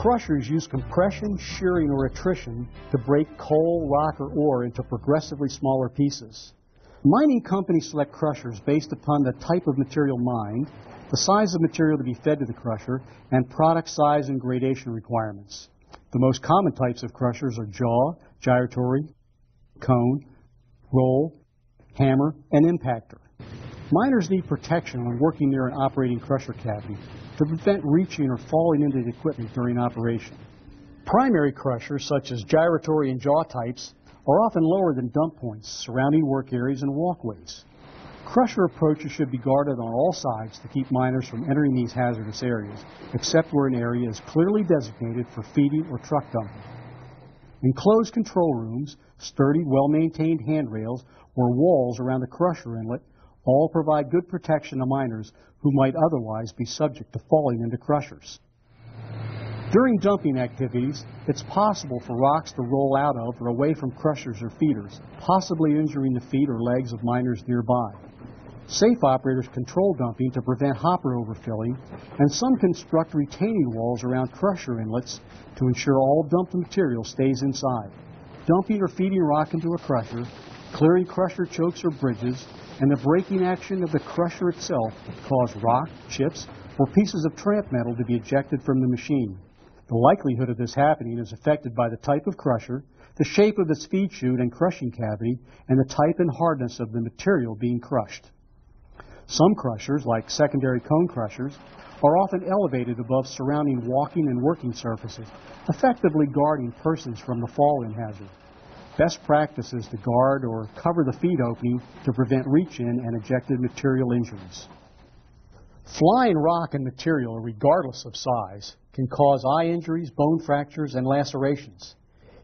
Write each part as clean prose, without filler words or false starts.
Crushers use compression, shearing, or attrition to break coal, rock, or ore into progressively smaller pieces. Mining companies select crushers based upon the type of material mined, the size of material to be fed to the crusher, and product size and gradation requirements. The most common types of crushers are jaw, gyratory, cone, roll, hammer, and impactor. Miners need protection when working near an operating crusher cavity to prevent reaching or falling into the equipment during operation. Primary crushers, such as gyratory and jaw types, are often lower than dump points surrounding work areas and walkways. Crusher approaches should be guarded on all sides to keep miners from entering these hazardous areas, except where an area is clearly designated for feeding or truck dumping. Enclosed control rooms, sturdy, well-maintained handrails, or walls around the crusher inlet all provide good protection to miners who might otherwise be subject to falling into crushers. During dumping activities, it's possible for rocks to roll out of or away from crushers or feeders, possibly injuring the feet or legs of miners nearby. Safe operators control dumping to prevent hopper overfilling, and some construct retaining walls around crusher inlets to ensure all dumped material stays inside. Dumping or feeding rock into a crusher, clearing crusher chokes or bridges, and the braking action of the crusher itself cause rock, chips, or pieces of tramp metal to be ejected from the machine. The likelihood of this happening is affected by the type of crusher, the shape of its feed chute and crushing cavity, and the type and hardness of the material being crushed. Some crushers, like secondary cone crushers, are often elevated above surrounding walking and working surfaces, effectively guarding persons from the fall-in hazard. Best practice is to guard or cover the feed opening to prevent reach-in and ejected material injuries. Flying rock and material, regardless of size, can cause eye injuries, bone fractures, and lacerations.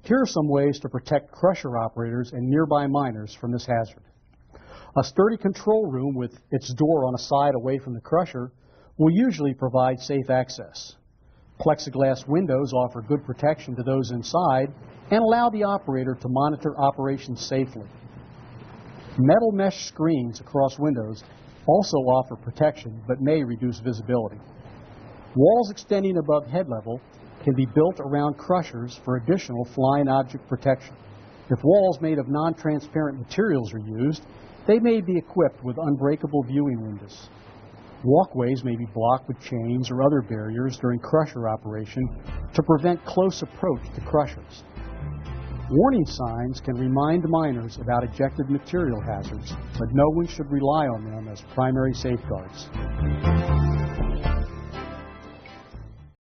Here are some ways to protect crusher operators and nearby miners from this hazard. A sturdy control room with its door on a side away from the crusher will usually provide safe access. Plexiglass windows offer good protection to those inside and allow the operator to monitor operations safely. Metal mesh screens across windows also offer protection but may reduce visibility. Walls extending above head level can be built around crushers for additional flying object protection. If walls made of non-transparent materials are used, they may be equipped with unbreakable viewing windows. Walkways may be blocked with chains or other barriers during crusher operation to prevent close approach to crushers. Warning signs can remind miners about ejected material hazards, but no one should rely on them as primary safeguards.